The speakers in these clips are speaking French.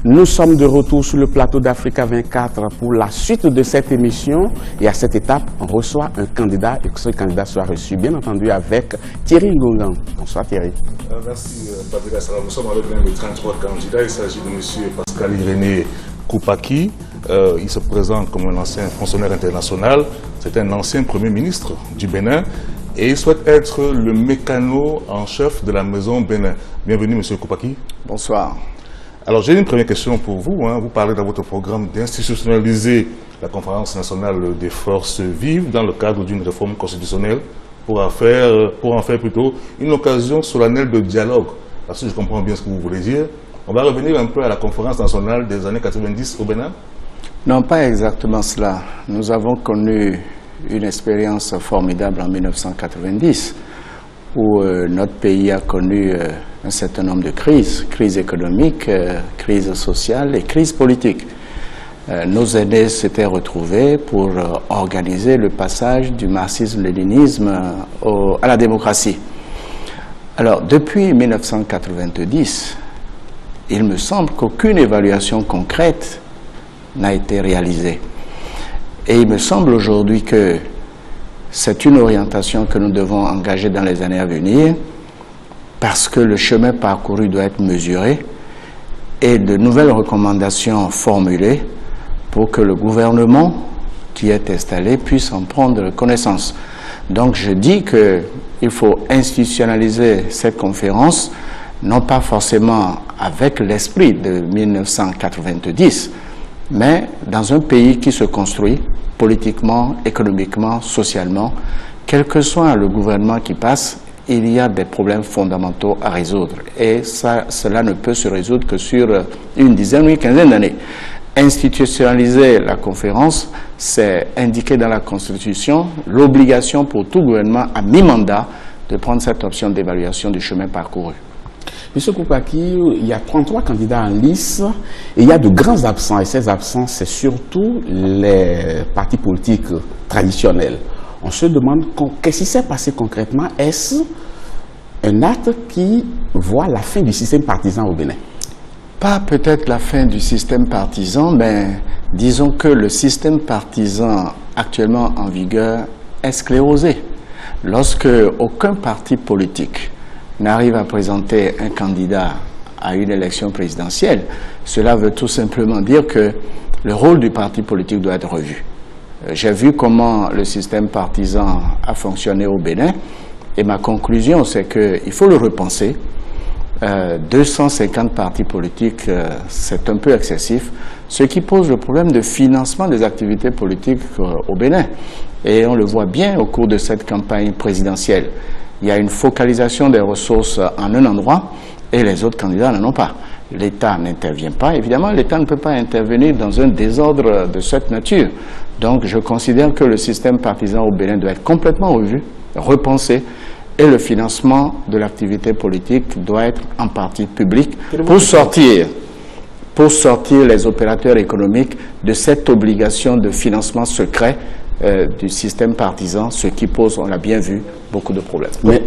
Nous sommes de retour sur le plateau d'Africa 24 pour la suite de cette émission. Et à cette étape, on reçoit un candidat et que ce candidat soit reçu, bien entendu, avec Thierry Ngongan. Bonsoir Thierry. Merci Babila Salam. Nous sommes avec l'un des 33 candidats. Il s'agit de M. Pascal Irénée Koupaki. Il se présente comme un ancien fonctionnaire international. C'est un ancien Premier ministre du Bénin. Et il souhaite être le mécano en chef de la maison Bénin. Bienvenue M. Koupaki. Bonsoir. Alors j'ai une première question pour vous. Vous parlez dans votre programme d'institutionnaliser la conférence nationale des forces vives dans le cadre d'une réforme constitutionnelle pour en faire plutôt une occasion solennelle de dialogue. Parce que je comprends bien ce que vous voulez dire. On va revenir un peu à la conférence nationale des années 90 au Bénin? Non, pas exactement cela. Nous avons connu une expérience formidable en 1990 où notre pays a connu un certain nombre de crises, crise économique, crise sociale et crise politique. Nos aînés s'étaient retrouvés pour organiser le passage du marxisme-léninisme à la démocratie. Alors, depuis 1990, il me semble qu'aucune évaluation concrète n'a été réalisée. Et il me semble aujourd'hui que c'est une orientation que nous devons engager dans les années à venir parce que le chemin parcouru doit être mesuré et de nouvelles recommandations formulées pour que le gouvernement qui est installé puisse en prendre connaissance. Donc je dis qu'il faut institutionnaliser cette conférence, non pas forcément avec l'esprit de 1990, mais dans un pays qui se construit politiquement, économiquement, socialement, quel que soit le gouvernement qui passe, il y a des problèmes fondamentaux à résoudre. Et cela ne peut se résoudre que sur une dizaine ou une quinzaine d'années. Institutionnaliser la conférence, c'est indiquer dans la Constitution l'obligation pour tout gouvernement à mi-mandat de prendre cette option d'évaluation du chemin parcouru. Monsieur Koupaki, il y a 33 candidats en lice et il y a de grands absents. Et ces absents, c'est surtout les partis politiques traditionnels. On se demande qu'est-ce qui s'est passé concrètement. Est-ce un acte qui voit la fin du système partisan au Bénin? Pas peut-être la fin du système partisan, mais disons que le système partisan actuellement en vigueur est sclérosé. Lorsque aucun parti politique n'arrive à présenter un candidat à une élection présidentielle, cela veut tout simplement dire que le rôle du parti politique doit être revu. J'ai vu comment le système partisan a fonctionné au Bénin et ma conclusion, c'est qu'il faut le repenser. 250 partis politiques, c'est un peu excessif, ce qui pose le problème de financement des activités politiques au Bénin. Et on le voit bien au cours de cette campagne présidentielle. Il y a une focalisation des ressources en un endroit et les autres candidats n'en ont pas. L'État n'intervient pas. Évidemment, l'État ne peut pas intervenir dans un désordre de cette nature. Donc, je considère que le système partisan au Bénin doit être complètement revu, repensé, et le financement de l'activité politique doit être en partie public pour sortir les opérateurs économiques de cette obligation de financement secret du système partisan, ce qui pose, on l'a bien vu, beaucoup de problèmes. Mais,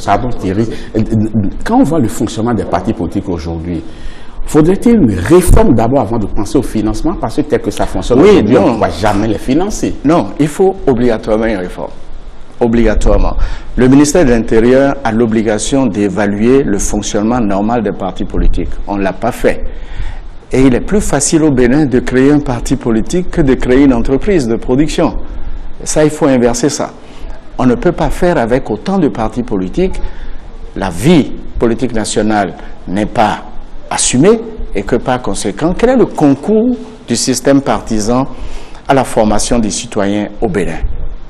pardon Thierry, quand on voit le fonctionnement des partis politiques aujourd'hui, faudrait-il une réforme d'abord avant de penser au financement? Parce que tel que ça fonctionne aujourd'hui, on ne va jamais les financer. Non, il faut obligatoirement une réforme. Obligatoirement. Le ministère de l'Intérieur a l'obligation d'évaluer le fonctionnement normal des partis politiques. On ne l'a pas fait. Et il est plus facile au Bénin de créer un parti politique que de créer une entreprise de production. Ça, il faut inverser ça. On ne peut pas faire avec autant de partis politiques. La vie politique nationale n'est pas assumée et que par conséquent, quel est le concours du système partisan à la formation des citoyens au Bénin?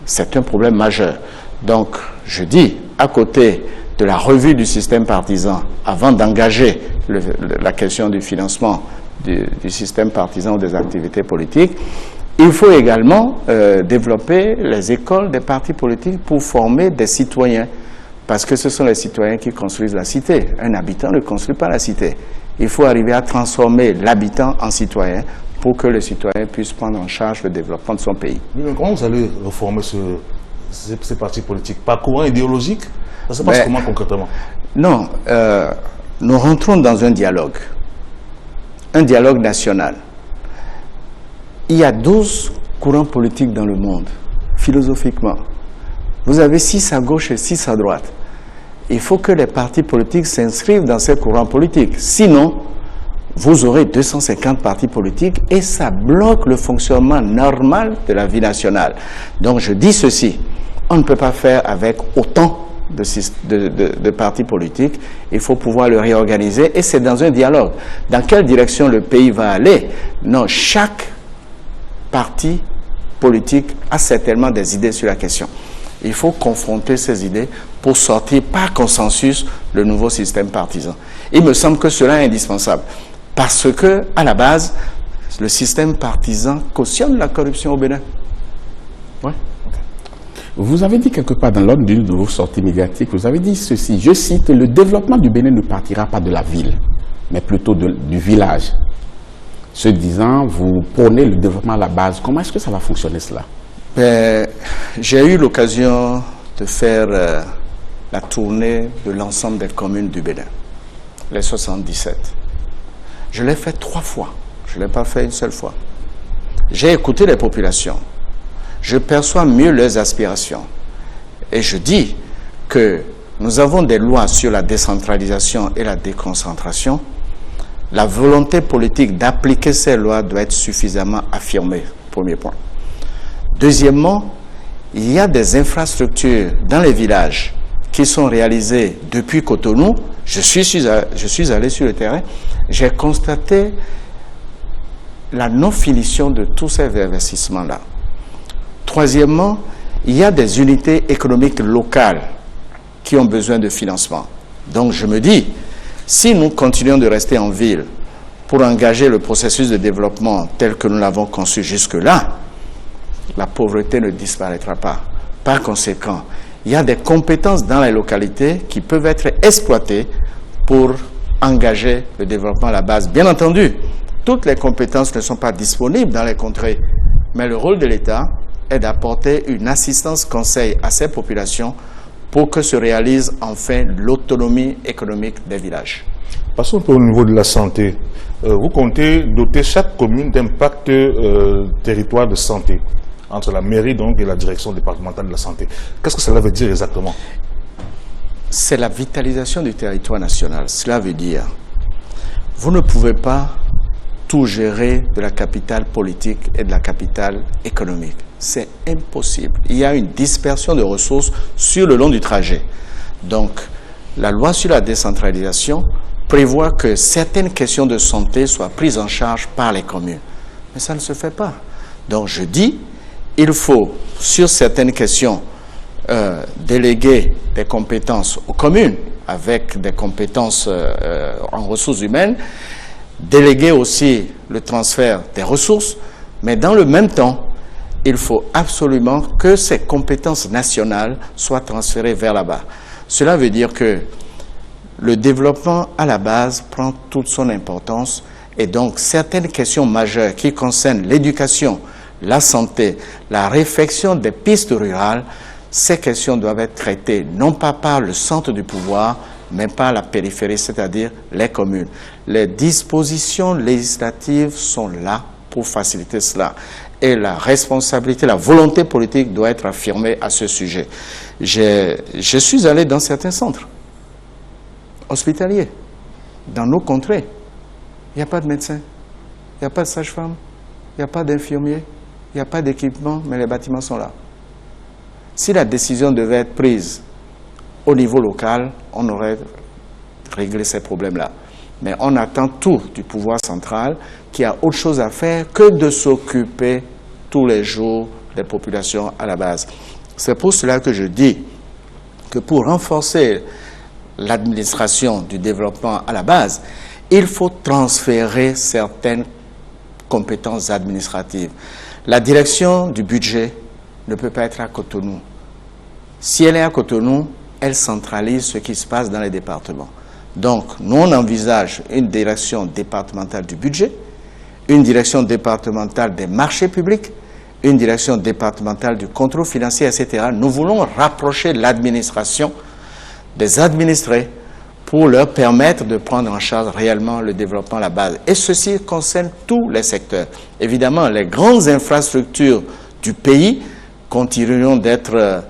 C'est un problème majeur. Donc, je dis, à côté de la revue du système partisan, avant d'engager la question du financement du système partisan ou des activités politiques, il faut également développer les écoles des partis politiques pour former des citoyens. Parce que ce sont les citoyens qui construisent la cité. Un habitant ne construit pas la cité. Il faut arriver à transformer l'habitant en citoyen pour que le citoyen puisse prendre en charge le développement de son pays. Mais comment vous allez reformer ces partis politiques? Par courant idéologique? Ça se passe comment concrètement? Non, nous rentrons dans un dialogue un dialogue national. Il y a 12 courants politiques dans le monde, philosophiquement. Vous avez 6 à gauche et 6 à droite. Il faut que les partis politiques s'inscrivent dans ces courants politiques. Sinon, vous aurez 250 partis politiques et ça bloque le fonctionnement normal de la vie nationale. Donc je dis ceci, on ne peut pas faire avec autant de partis politiques, il faut pouvoir le réorganiser et c'est dans un dialogue. Dans quelle direction le pays va aller? Non, chaque parti politique a certainement des idées sur la question. Il faut confronter ces idées pour sortir par consensus le nouveau système partisan. Il me semble que cela est indispensable parce que, à la base, le système partisan cautionne la corruption au Bénin. Ouais. Vous avez dit quelque part dans l'ordre d'une de vos sorties médiatiques, vous avez dit ceci, je cite, le développement du Bénin ne partira pas de la ville, mais plutôt du village. Ce disant, vous prônez le développement à la base. Comment est-ce que ça va fonctionner cela? J'ai eu l'occasion de faire la tournée de l'ensemble des communes du Bénin, les 77. Je l'ai fait 3 fois, je ne l'ai pas fait une seule fois. J'ai écouté les populations, je perçois mieux leurs aspirations et je dis que nous avons des lois sur la décentralisation et la déconcentration. La volonté politique d'appliquer ces lois doit être suffisamment affirmée, premier point. Deuxièmement, il y a des infrastructures dans les villages qui sont réalisées depuis Cotonou. Je suis allé sur le terrain, j'ai constaté la non-finition de tous ces investissements-là. Troisièmement, il y a des unités économiques locales qui ont besoin de financement. Donc je me dis, si nous continuons de rester en ville pour engager le processus de développement tel que nous l'avons conçu jusque-là, la pauvreté ne disparaîtra pas. Par conséquent, il y a des compétences dans les localités qui peuvent être exploitées pour engager le développement à la base. Bien entendu, toutes les compétences ne sont pas disponibles dans les contrées, mais le rôle de l'État est d'apporter une assistance conseil à ces populations pour que se réalise enfin l'autonomie économique des villages. Passons un peu au niveau de la santé. Vous comptez doter chaque commune d'un pacte territoire de santé entre la mairie donc et la direction départementale de la santé. Qu'est-ce que cela veut dire exactement? C'est la vitalisation du territoire national. Cela veut dire, vous ne pouvez pas tout gérer de la capitale politique et de la capitale économique. C'est impossible. Il y a une dispersion de ressources sur le long du trajet. Donc, la loi sur la décentralisation prévoit que certaines questions de santé soient prises en charge par les communes. Mais ça ne se fait pas. Donc, je dis, il faut, sur certaines questions, déléguer des compétences aux communes, avec des compétences en ressources humaines, déléguer aussi le transfert des ressources, mais dans le même temps, il faut absolument que ces compétences nationales soient transférées vers là-bas. Cela veut dire que le développement à la base prend toute son importance et donc certaines questions majeures qui concernent l'éducation, la santé, la réflexion des pistes rurales, ces questions doivent être traitées non pas par le centre du pouvoir, mais par la périphérie, c'est-à-dire les communes. Les dispositions législatives sont là pour faciliter cela. Et la responsabilité, la volonté politique doit être affirmée à ce sujet. Je suis allé dans certains centres hospitaliers, dans nos contrées. Il n'y a pas de médecin, il n'y a pas de sage-femme, il n'y a pas d'infirmier, il n'y a pas d'équipement, mais les bâtiments sont là. Si la décision devait être prise au niveau local, on aurait réglé ces problèmes-là. Mais on attend tout du pouvoir central qui a autre chose à faire que de s'occuper tous les jours des populations à la base. C'est pour cela que je dis que pour renforcer l'administration du développement à la base, il faut transférer certaines compétences administratives. La direction du budget ne peut pas être à Cotonou. Si elle est à Cotonou, elle centralise ce qui se passe dans les départements. Donc, nous, on envisage une direction départementale du budget, une direction départementale des marchés publics, une direction départementale du contrôle financier, etc. Nous voulons rapprocher l'administration des administrés pour leur permettre de prendre en charge réellement le développement à la base. Et ceci concerne tous les secteurs. Évidemment, les grandes infrastructures du pays continueront d'être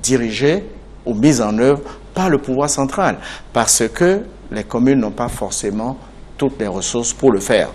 dirigées ou mises en œuvre par le pouvoir central, parce que les communes n'ont pas forcément toutes les ressources pour le faire.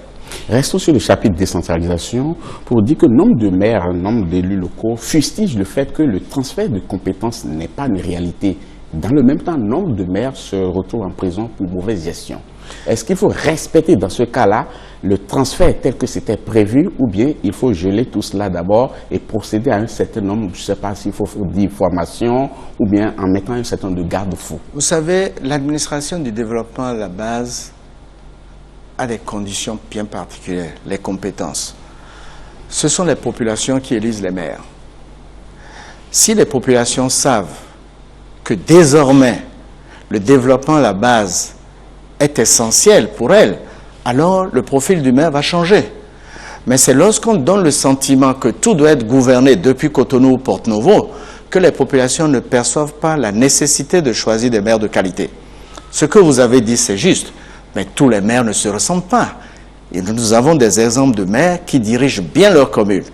Restons sur le chapitre décentralisation pour dire que nombre de maires, nombre d'élus locaux fustigent le fait que le transfert de compétences n'est pas une réalité. Dans le même temps, nombre de maires se retrouvent en prison pour mauvaise gestion. Est-ce qu'il faut respecter dans ce cas-là le transfert tel que c'était prévu ou bien il faut geler tout cela d'abord et procéder à un certain nombre, je ne sais pas s'il faut dire formation ou bien en mettant un certain nombre de garde-fous? Vous savez, l'administration du développement à la base a des conditions bien particulières, les compétences. Ce sont les populations qui élisent les maires. Si les populations savent que désormais le développement à la base est essentiel pour elles, alors le profil du maire va changer. Mais c'est lorsqu'on donne le sentiment que tout doit être gouverné depuis Cotonou ou Porto-Novo que les populations ne perçoivent pas la nécessité de choisir des maires de qualité. Ce que vous avez dit, c'est juste, mais tous les maires ne se ressemblent pas. Et nous avons des exemples de maires qui dirigent bien leur commune.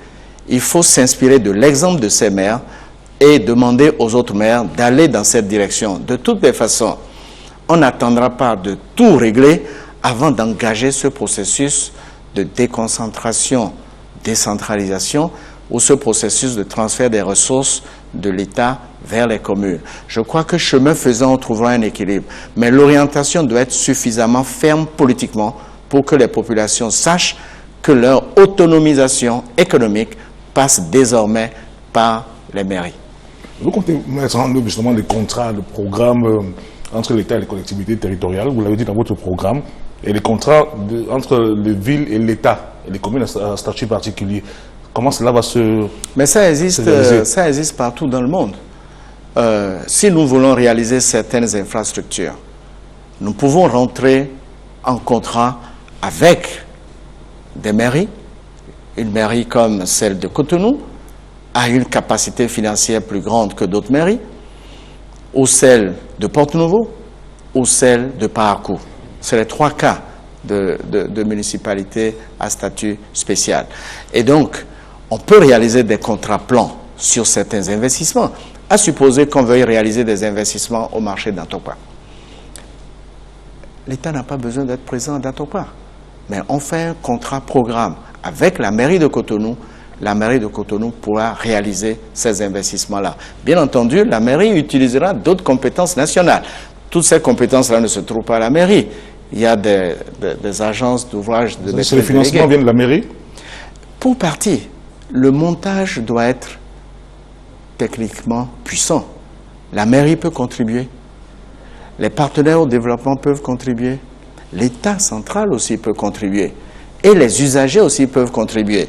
Il faut s'inspirer de l'exemple de ces maires et demander aux autres maires d'aller dans cette direction. De toutes les façons, on n'attendra pas de tout régler avant d'engager ce processus de déconcentration, décentralisation ou ce processus de transfert des ressources de l'État vers les communes. Je crois que chemin faisant, on trouvera un équilibre. Mais l'orientation doit être suffisamment ferme politiquement pour que les populations sachent que leur autonomisation économique passe désormais par les mairies. Vous comptez mettre en œuvre justement des contrats, de programmes entre l'État et les collectivités territoriales, vous l'avez dit dans votre programme, et les contrats entre les villes et l'État, et les communes à statut particulier. Comment cela va se... Mais ça existe partout dans le monde. Si nous voulons réaliser certaines infrastructures, nous pouvons rentrer en contrat avec des mairies. Une mairie comme celle de Cotonou a une capacité financière plus grande que d'autres mairies, ou celle de Porto-Novo, ou celle de Parakou. C'est les trois cas de municipalités à statut spécial. Et donc, on peut réaliser des contrats plans sur certains investissements, à supposer qu'on veuille réaliser des investissements au marché d'Antopa. L'État n'a pas besoin d'être présent à Antopa, mais on fait un contrat programme avec la mairie de Cotonou. La mairie de Cotonou pourra réaliser ces investissements-là. Bien entendu, la mairie utilisera d'autres compétences nationales. Toutes ces compétences-là ne se trouvent pas à la mairie. Il y a des agences d'ouvrage de maîtrise délégués. Les financements viennent de la mairie? Pour partie, le montage doit être techniquement puissant. La mairie peut contribuer. Les partenaires au développement peuvent contribuer. L'État central aussi peut contribuer. Et les usagers aussi peuvent contribuer.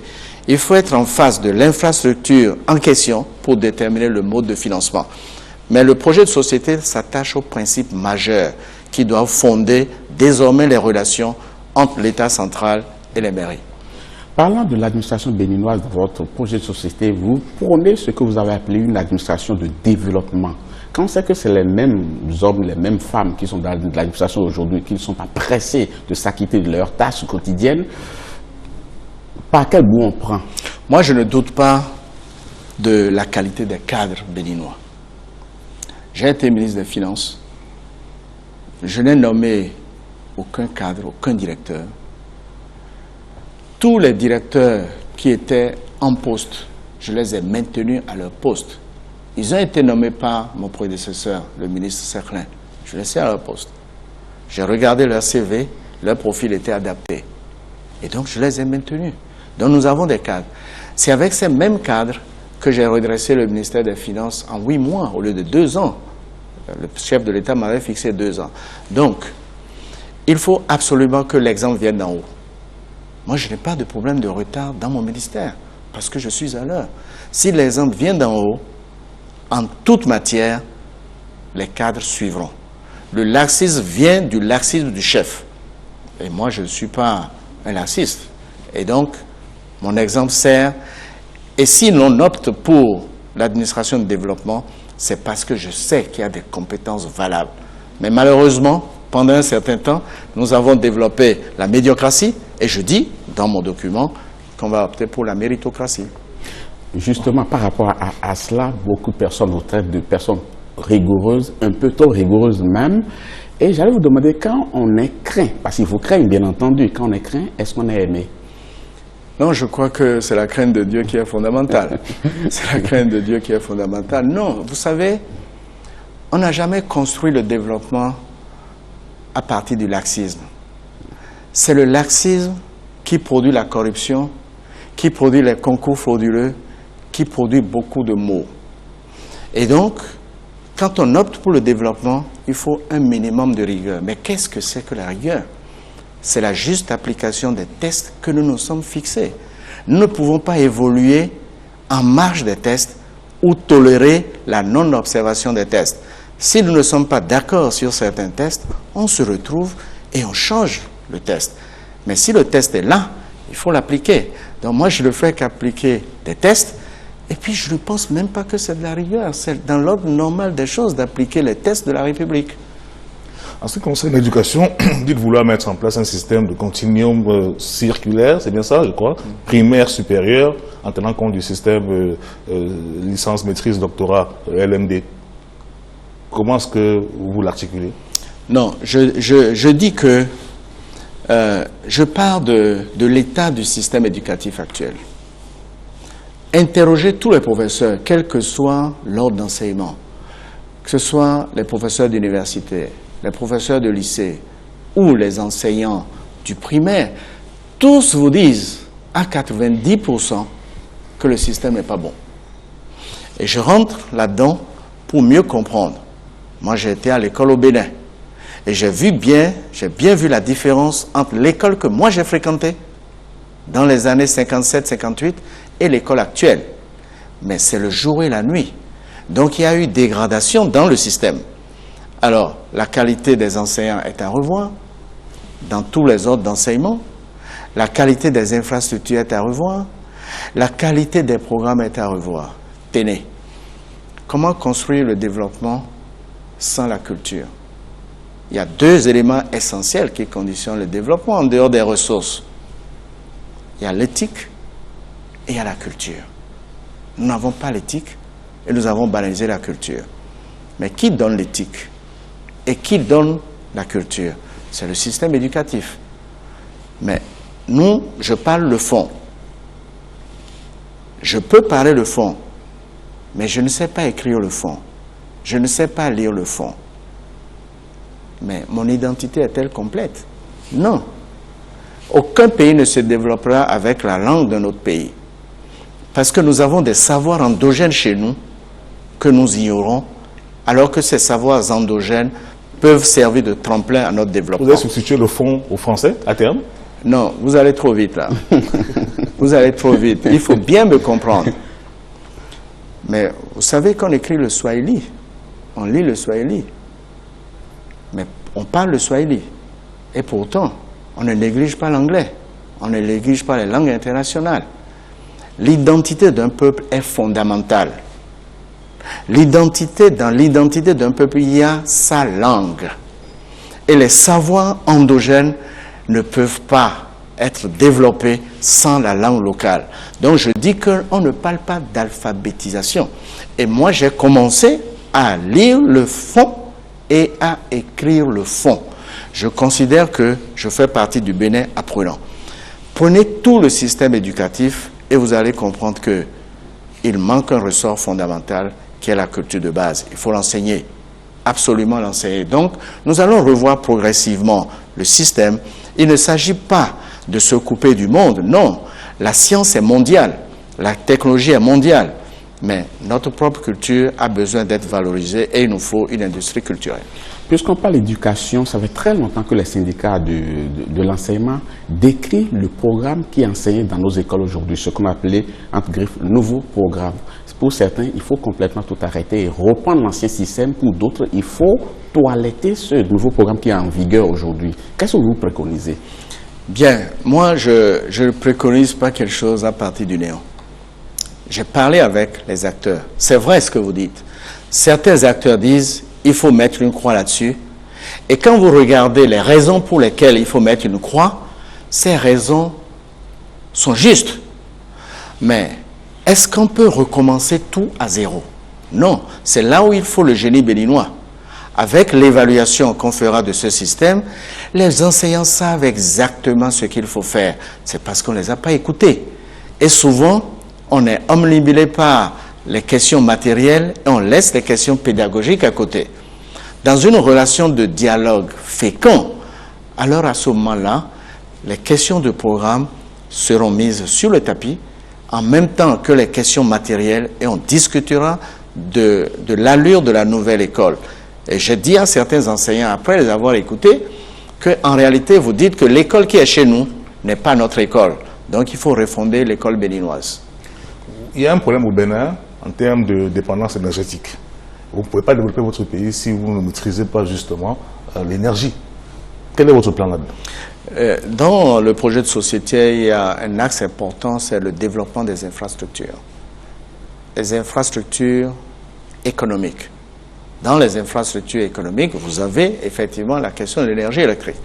Il faut être en face de l'infrastructure en question pour déterminer le mode de financement. Mais le projet de société s'attache aux principes majeurs qui doivent fonder désormais les relations entre l'État central et les mairies. Parlant de l'administration béninoise de votre projet de société, vous prônez ce que vous avez appelé une administration de développement. Quand on sait que c'est les mêmes hommes, les mêmes femmes qui sont dans l'administration aujourd'hui, qui ne sont pas pressés de s'acquitter de leurs tâches quotidiennes, par quel bout on prend? Moi, je ne doute pas de la qualité des cadres béninois. J'ai été ministre des Finances. Je n'ai nommé aucun cadre, aucun directeur. Tous les directeurs qui étaient en poste, je les ai maintenus à leur poste. Ils ont été nommés par mon prédécesseur, le ministre Serclin. Je les ai laissés à leur poste. J'ai regardé leur CV, leur profil était adapté. Et donc, je les ai maintenus. Donc, nous avons des cadres. C'est avec ces mêmes cadres que j'ai redressé le ministère des Finances en 8 mois au lieu de 2 ans. Le chef de l'État m'avait fixé 2 ans. Donc, il faut absolument que l'exemple vienne d'en haut. Moi, je n'ai pas de problème de retard dans mon ministère parce que je suis à l'heure. Si l'exemple vient d'en haut, en toute matière, les cadres suivront. Le laxisme vient du laxisme du chef. Et moi, je ne suis pas un laxiste. Et donc, mon exemple sert. Et si l'on opte pour l'administration de développement, c'est parce que je sais qu'il y a des compétences valables. Mais malheureusement, pendant un certain temps, nous avons développé la médiocratie et je dis dans mon document qu'on va opter pour la méritocratie. Justement, par rapport à cela, beaucoup de personnes vous traitent de personnes rigoureuses, un peu trop rigoureuses même. Et j'allais vous demander, quand on est craint, parce qu'il faut craindre bien entendu, quand on est craint, est-ce qu'on est aimé? Non, je crois que c'est la crainte de Dieu qui est fondamentale. C'est la crainte de Dieu qui est fondamentale. Non, vous savez, on n'a jamais construit le développement à partir du laxisme. C'est le laxisme qui produit la corruption, qui produit les concours frauduleux, qui produit beaucoup de maux. Et donc, quand on opte pour le développement, il faut un minimum de rigueur. Mais qu'est-ce que c'est que la rigueur? C'est la juste application des tests que nous nous sommes fixés. Nous ne pouvons pas évoluer en marge des tests ou tolérer la non-observation des tests. Si nous ne sommes pas d'accord sur certains tests, on se retrouve et on change le test. Mais si le test est là, il faut l'appliquer. Donc moi, je ne fais qu'appliquer des tests. Et puis, je ne pense même pas que c'est de la rigueur. C'est dans l'ordre normal des choses d'appliquer les tests de la République. En ce qui concerne l'éducation, dites vouloir mettre en place un système de continuum circulaire, c'est bien ça, je crois, primaire, supérieur, en tenant compte du système licence, maîtrise, doctorat, LMD. Comment est-ce que vous l'articulez? Non, je dis que je pars de l'état du système éducatif actuel. Interrogez tous les professeurs, quel que soit l'ordre d'enseignement, que ce soit les professeurs d'université, les professeurs de lycée ou les enseignants du primaire, tous vous disent à 90% que le système n'est pas bon. Et je rentre là-dedans pour mieux comprendre. Moi, j'ai été à l'école au Bénin et j'ai bien vu la différence entre l'école que moi j'ai fréquentée dans les années 57-58 et l'école actuelle. Mais c'est le jour et la nuit. Donc il y a eu dégradation dans le système. Alors, la qualité des enseignants est à revoir dans tous les ordres d'enseignement. La qualité des infrastructures est à revoir. La qualité des programmes est à revoir. Tenez, comment construire le développement sans la culture? Il y a deux éléments essentiels qui conditionnent le développement en dehors des ressources. Il y a l'éthique et il y a la culture. Nous n'avons pas l'éthique et nous avons banalisé la culture. Mais qui donne l'éthique et qui donne la culture? C'est le système éducatif. Mais nous, je parle le fond. Je peux parler le fond, mais je ne sais pas écrire le fond. Je ne sais pas lire le fond. Mais mon identité est-elle complète? Non. Aucun pays ne se développera avec la langue d'un autre pays. Parce que nous avons des savoirs endogènes chez nous que nous ignorons, alors que ces savoirs endogènes peuvent servir de tremplin à notre développement. Vous allez substituer le fond au français, à terme? Non, vous allez trop vite là. Vous allez trop vite. Il faut bien me comprendre. Mais vous savez qu'on écrit le swahili, on lit le swahili, mais on parle le swahili. Et pourtant, on ne néglige pas l'anglais, on ne néglige pas les langues internationales. L'identité d'un peuple est fondamentale. Dans l'identité d'un peuple, il y a sa langue. Et les savoirs endogènes ne peuvent pas être développés sans la langue locale. Donc je dis qu'on ne parle pas d'alphabétisation. Et moi, j'ai commencé à lire le fond et à écrire le fond. Je considère que je fais partie du Bénin apprenant. Prenez tout le système éducatif et vous allez comprendre qu'il manque un ressort fondamental qui est la culture de base. Il faut l'enseigner, absolument l'enseigner. Donc, nous allons revoir progressivement le système. Il ne s'agit pas de se couper du monde, non. La science est mondiale, la technologie est mondiale, mais notre propre culture a besoin d'être valorisée et il nous faut une industrie culturelle. Puisqu'on parle d'éducation, ça fait très longtemps que les syndicats de l'enseignement décrivent le programme qui est enseigné dans nos écoles aujourd'hui, ce qu'on appelait, entre griffes, le nouveau programme. Pour certains, il faut complètement tout arrêter et reprendre l'ancien système. Pour d'autres, il faut toiletter ce nouveau programme qui est en vigueur aujourd'hui. Qu'est-ce que vous préconisez? Bien, moi, je ne préconise pas quelque chose à partir du néant. J'ai parlé avec les acteurs. C'est vrai ce que vous dites. Certains acteurs disent il faut mettre une croix là-dessus Et quand vous regardez les raisons pour lesquelles il faut mettre une croix, ces raisons sont justes. Mais est-ce qu'on peut recommencer tout à zéro? Non, c'est là où il faut le génie béninois. Avec l'évaluation qu'on fera de ce système, les enseignants savent exactement ce qu'il faut faire. C'est parce qu'on ne les a pas écoutés. Et souvent, on est omnibulé par les questions matérielles et on laisse les questions pédagogiques à côté. Dans une relation de dialogue fécond, alors à ce moment-là, les questions de programme seront mises sur le tapis en même temps que les questions matérielles et on discutera de l'allure de la nouvelle école. Et je dis à certains enseignants, après les avoir écoutés, qu'en réalité, vous dites que l'école qui est chez nous n'est pas notre école. Donc, il faut refonder l'école béninoise. Il y a un problème au Bénin en termes de dépendance énergétique. Vous ne pouvez pas développer votre pays si vous ne maîtrisez pas justement l'énergie. Quel est votre plan là-dedans? Dans le projet de société, il y a un axe important, c'est le développement des infrastructures. Les infrastructures économiques. Dans les infrastructures économiques, vous avez effectivement la question de l'énergie électrique.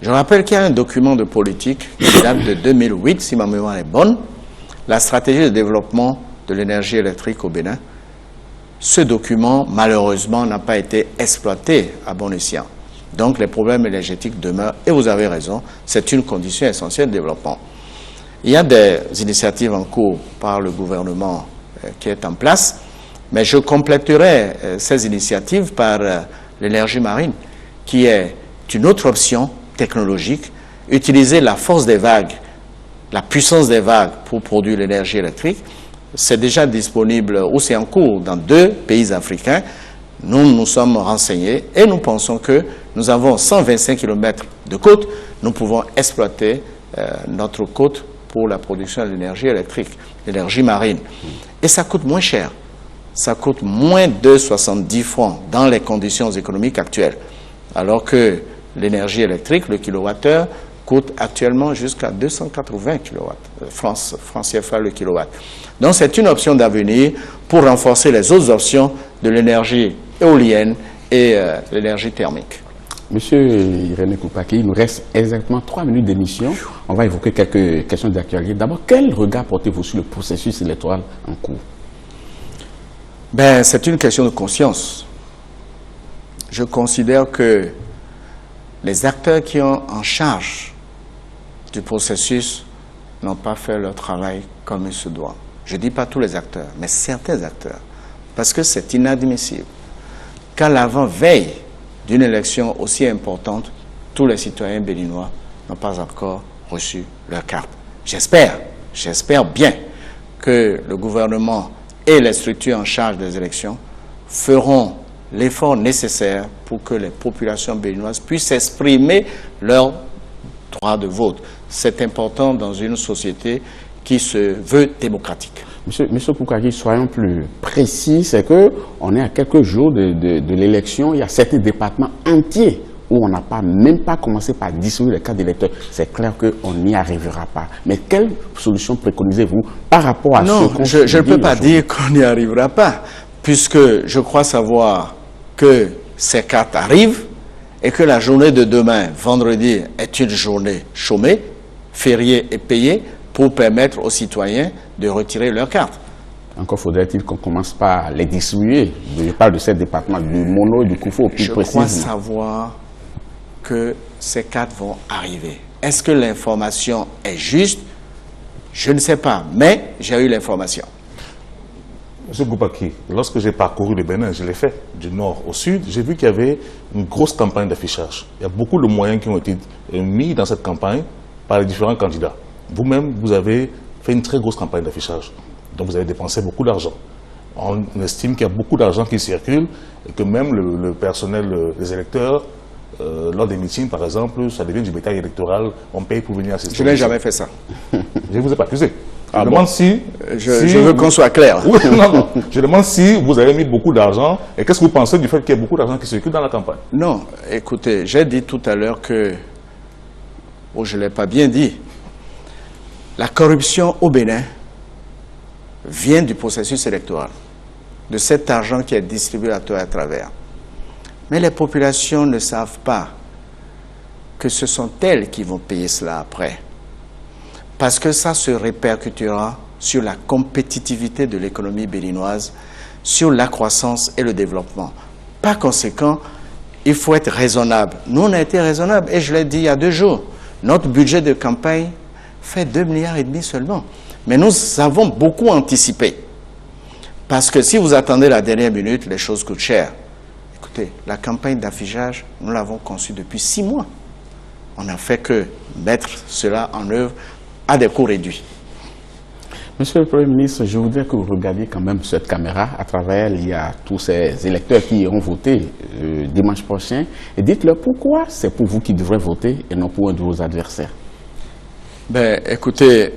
Je rappelle qu'il y a un document de politique qui date de 2008, si ma mémoire est bonne, la stratégie de développement de l'énergie électrique au Bénin. Ce document, malheureusement, n'a pas été exploité à bon escient. Donc, les problèmes énergétiques demeurent, et vous avez raison, c'est une condition essentielle de développement. Il y a des initiatives en cours par le gouvernement qui est en place, mais je compléterai ces initiatives par l'énergie marine, qui est une autre option technologique, utiliser la force des vagues, la puissance des vagues pour produire l'énergie électrique. C'est déjà disponible, ou c'est en cours, dans 2 pays africains. Nous nous sommes renseignés et nous pensons que nous avons 125 km de côte. Nous pouvons exploiter notre côte pour la production de l'énergie électrique, l'énergie marine. Et ça coûte moins cher. Ça coûte moins de 70 francs dans les conditions économiques actuelles. Alors que l'énergie électrique, le kilowattheure, coûte actuellement jusqu'à 280 francs CFA le kilowatt. Donc c'est une option d'avenir pour renforcer les autres options de l'énergie éolienne et l'énergie thermique. Monsieur Irénée Koupaki, il nous reste exactement 3 minutes d'émission. On va évoquer quelques questions d'actualité. D'abord, quel regard portez-vous sur le processus électoral en cours? Ben, c'est une question de conscience. Je considère que les acteurs qui ont en charge du processus n'ont pas fait leur travail comme il se doit. Je ne dis pas tous les acteurs, mais certains acteurs. Parce que c'est inadmissible qu'à l'avant-veille d'une élection aussi importante, tous les citoyens béninois n'ont pas encore reçu leur carte. J'espère bien que le gouvernement et les structures en charge des élections feront l'effort nécessaire pour que les populations béninoises puissent exprimer leur droit de vote. C'est important dans une société qui se veut démocratique. Monsieur Koupaki, soyons plus précis, c'est qu'on est à quelques jours de l'élection, il y a certains départements entiers où on n'a même pas commencé par distribuer les cartes d'électeurs. C'est clair qu'on n'y arrivera pas. Mais quelle solution préconisez-vous par rapport à non, je ne peux pas dire qu'on n'y arrivera pas, puisque je crois savoir que ces cartes arrivent et que la journée de demain, vendredi, est une journée chômée, fériée et payée, pour permettre aux citoyens de retirer leurs cartes. Encore faudrait-il qu'on commence par les distribuer. Je parle de ces départements, du Mono et du Koufo. Je crois savoir que ces cartes vont arriver. Est-ce que l'information est juste? Je ne sais pas, mais j'ai eu l'information. Monsieur Koupaki, lorsque j'ai parcouru le Bénin, je l'ai fait du nord au sud, j'ai vu qu'il y avait une grosse campagne d'affichage. Il y a beaucoup de moyens qui ont été mis dans cette campagne par les différents candidats. Vous-même, vous avez fait une très grosse campagne d'affichage. Donc vous avez dépensé beaucoup d'argent. On estime qu'il y a beaucoup d'argent qui circule et que même le personnel, les électeurs, lors des meetings, par exemple, ça devient du bétail électoral, on paye pour venir assister. Je n'ai jamais fait ça. Je ne vous ai pas accusé. Ah je demande si je veux qu'on soit clair. Oui, non. Je demande si vous avez mis beaucoup d'argent et qu'est-ce que vous pensez du fait qu'il y ait beaucoup d'argent qui circule dans la campagne? Non, écoutez, j'ai dit tout à l'heure que, je ne l'ai pas bien dit, la corruption au Bénin vient du processus électoral, de cet argent qui est distribué à travers. Mais les populations ne savent pas que ce sont elles qui vont payer cela après. Parce que ça se répercutera sur la compétitivité de l'économie béninoise, sur la croissance et le développement. Par conséquent, il faut être raisonnable. Nous, on a été raisonnable et je l'ai dit il y a 2 jours. Notre budget de campagne fait 2,5 milliards seulement. Mais nous avons beaucoup anticipé. Parce que si vous attendez la dernière minute, les choses coûtent cher. Écoutez, la campagne d'affichage, nous l'avons conçue depuis 6 mois. On n'a fait que mettre cela en œuvre à des coûts réduits. Monsieur le Premier ministre, je voudrais que vous regardiez quand même cette caméra. À travers elle, il y a tous ces électeurs qui iront voter dimanche prochain. Et dites-leur pourquoi c'est pour vous qui devrez voter et non pour un de vos adversaires. Ben, écoutez,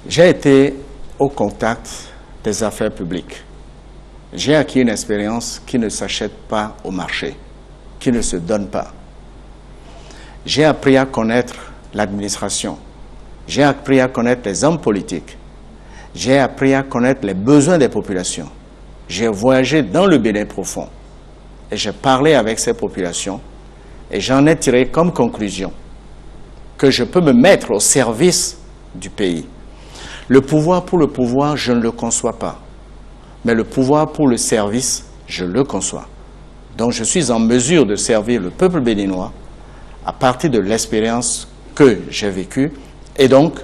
j'ai été au contact des affaires publiques. J'ai acquis une expérience qui ne s'achète pas au marché, qui ne se donne pas. J'ai appris à connaître l'administration. J'ai appris à connaître les hommes politiques. J'ai appris à connaître les besoins des populations. J'ai voyagé dans le Bénin profond et j'ai parlé avec ces populations et j'en ai tiré comme conclusion que je peux me mettre au service du pays. Le pouvoir pour le pouvoir, je ne le conçois pas. Mais le pouvoir pour le service, je le conçois. Donc je suis en mesure de servir le peuple béninois à partir de l'expérience que j'ai vécue. Et donc,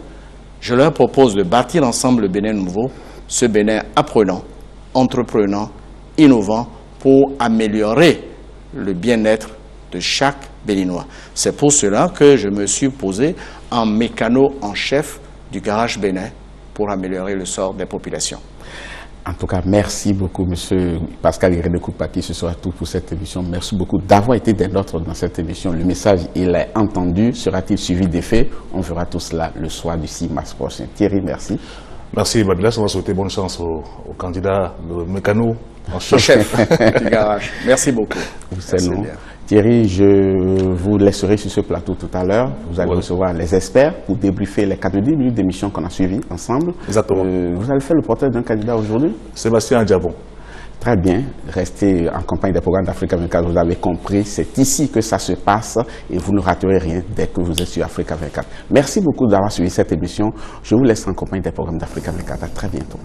je leur propose de bâtir ensemble le Bénin nouveau, ce Bénin apprenant, entreprenant, innovant, pour améliorer le bien-être de chaque Béninois. C'est pour cela que je me suis posé en mécano en chef du garage Bénin pour améliorer le sort des populations. En tout cas, merci beaucoup, monsieur Pascal Irénée-Koupaki. Ce sera tout pour cette émission. Merci beaucoup d'avoir été des nôtres dans cette émission. Le message, il est entendu. Sera-t-il suivi des faits? On verra tout cela le soir du 6 mars prochain. Thierry, merci. Merci, Babila. On va souhaiter bonne chance au candidat, le mécano en chef du garage. Merci beaucoup. Merci bien. Thierry, je vous laisserai sur ce plateau tout à l'heure. Vous allez recevoir les experts pour débriefer les 90 minutes d'émission qu'on a suivies ensemble. Exactement. Vous allez faire le portrait d'un candidat aujourd'hui? Sébastien Diabon. Très bien. Restez en compagnie des programmes d'Africa 24. Vous avez compris, c'est ici que ça se passe et vous ne raterez rien dès que vous êtes sur Africa 24. Merci beaucoup d'avoir suivi cette émission. Je vous laisse en compagnie des programmes d'Africa 24. À très bientôt.